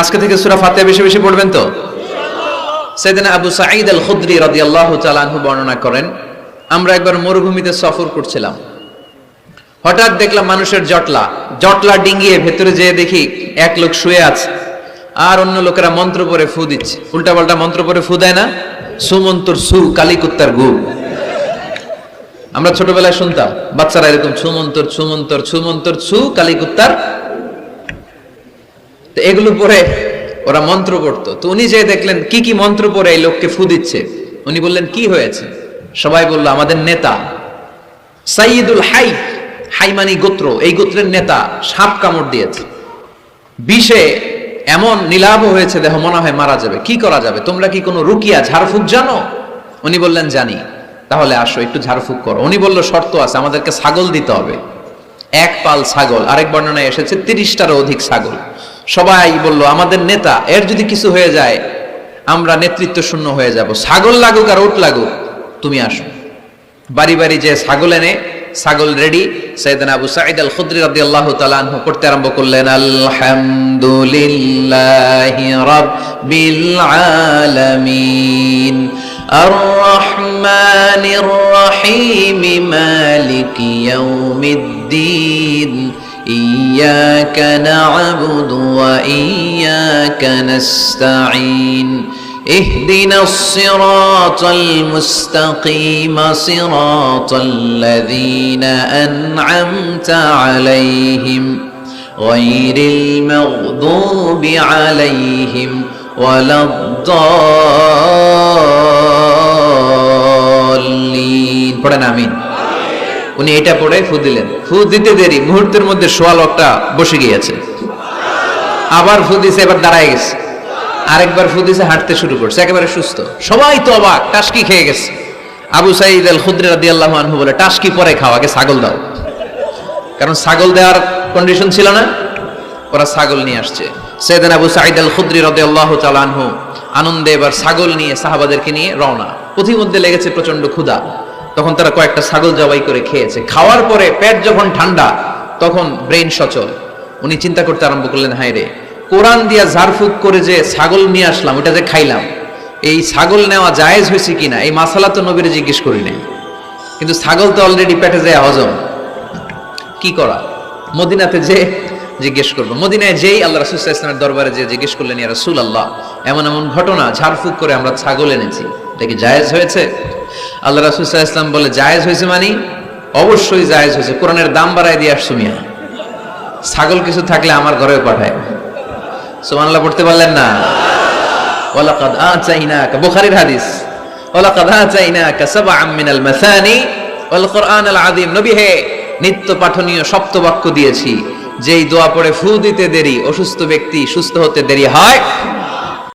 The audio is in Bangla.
আজকে থেকে সূরা ফাতিহা বেশি বেশি পড়বেন তো। সাইয়েদনা আবু সাঈদ আল খুদরি রাদিয়াল্লাহু তাআলা আনহু বর্ণনা করেন, আমরা একবার মরুভূমিতে সফর করছিলাম, হঠাৎ দেখলাম মানুষের জটলা ডিঙ্গিয়ে ভেতরে যেয়ে দেখি এক লোক শুয়ে আছে, আর অন্য লোকেরা মন্ত্র পড়ে ফু দিচ্ছে। উল্টাপাল্টা মন্ত্র পড়ে ফু দেয় না, সুমন্তর সু কালিকুত্তার গু। আমরা ছোটবেলায় শুনতাম বাচ্চারা এরকম ছুমন্তর ছুমন্তর ছুমন্তর ছু কালিকুত্তার। তো এগুলো পরে ওরা মন্ত্র পড়তো। তো উনি যে দেখলেন কি কি মন্ত্র পড়ে এই লোককে ফু দিচ্ছে, উনি বললেন কি হয়েছে? সবাই বলল আমাদের নেতা সাইয়্যিদুল হাই, হাইমানি গোত্র, এই গোত্রের নেতা সাপ কামড় দিয়েছে, বিষে এমন নীলাভ হয়েছে দেহ, মনে হয় মারা যাবে। কি করা যাবে? তোমরা কি কোনো রুকিয়া ঝাড়ফুঁক জানো? উনি বললেন জানি। তাহলে আসো একটু ঝাড়ফুঁক করো। উনি বলল শর্ত আছে, আমাদেরকে ছাগল দিতে হবে, এক পাল ছাগল। আরেক বর্ণনায় এসেছে 30টারও অধিক ছাগল। সবাই বলল আমাদের নেতা, এর যদি কিছু হয়ে যায় আমরা নেতৃত্ব শূন্য হয়ে যাব, ছাগল লাগুক আর উট লাগুক, তুমি আসো। বাড়ি বাড়ি যে ছাগল এনে, ছাগল রেডি। সাইয়েদনা আবু সাঈদ আল খুদরি রাদিয়াল্লাহু তাআলা আনহু পড়তে আরম্ভ করলেন, আলহামদুলিল্লাহি রাব্বিল আলামিন আর রহমানির রহিম মালিকি ইয়াউমিদ্দিন ইয়্যাকা না'বুদু ওয়া ইয়্যাকা নাস্তাঈন اهدنا الصراط المستقيم صراط الذين أنعمت عليهم غير المغضوب عليهم ولا الضالين পড়েন আমিন। উনি এটা পড়ে ফু দিলেন। ফু দিতে দেরি, মুহূর্তের মধ্যে সোয়া লোকটা বসে গিয়েছে। আবার ফু দিছে, এবার দাঁড়ায় গেছে। আরেকবার ফু দিছে, হাঁটতে শুরু করছে, একেবারে সুস্থ। সবাই তো অবাক, টাসকি খেয়ে গেছে। আবু সাঈদ আল খুদরি রাদিয়াল্লাহু আনহু বলে, টাসকি পরে খাও, আগে ছাগল দাও। কারণ ছাগল দেওয়ার কন্ডিশন ছিল না, ওরা ছাগল নিয়ে আসছে। সাইয়েদনা আবু সাঈদ আল খুদরি রাদিয়াল্লাহু তাআলা আনহু আনন্দে এবার ছাগল নিয়ে সাহাবাদেরকে নিয়ে রওনা। পথিমধ্যে লেগেছে প্রচন্ড ক্ষুধা, তখন তারা কয়েকটা ছাগল জবাই করে খেয়েছে। খাওয়ার পরে পেট যখন ঠান্ডা, তখন ব্রেন সচল। উনি চিন্তা করতে আরম্ভ করলেন, হায় রে, কোরআন দিয়া ঝাড়ফুঁক করে যে ছাগল নিয়ে আসলাম, ওটা যে খাইলাম, এই ছাগল নেওয়া জায়েজ হয়েছে কিনা এই মাসালা তো নবীরে জিজ্ঞেস করি নাই, কিন্তু ছাগল তো অলরেডি পেটে যায় হজম। কি করা? মদিনাতে যে জিজ্ঞেস করবো। মদিনায় যেই আল্লাহ রাসূল সাল্লাল্লাহু আলাইহি ওয়াসাল্লামের দরবারে যে জিজ্ঞেস করলেন, ইয়া রাসূলুল্লাহ, এমন এমন ঘটনা, ঝাড়ফুঁক করে আমরা ছাগল এনেছি, এটা কি জায়েজ হয়েছে? আল্লাহ রাসূল সাল্লাল্লাহু আলাইহি ওয়াসাল্লাম বলে, জায়েজ হয়েছে মানে অবশ্যই জায়েজ হয়েছে। কোরআনের দাম বাড়ায় দিয়ে আসছো মিয়া, ছাগল কিছু থাকলে আমার ঘরেও পাঠায়। সুবহানাল্লাহ পড়তে পারলেন না? ওয়ালাকাদ আতাইনাকা, বুখারীর হাদিস, ওয়ালাকাদ আতাইনাকা সাবআম মিনাল মাসানি ওয়াল কুরআনাল আযীম। নবী হে, নিত্য পাঠনীয় সপ্তবাক্য দিয়েছি, যেই দোয়া পড়ে ফু দিতে দেরি অসুস্থ ব্যক্তি সুস্থ হতে দেরি হয়,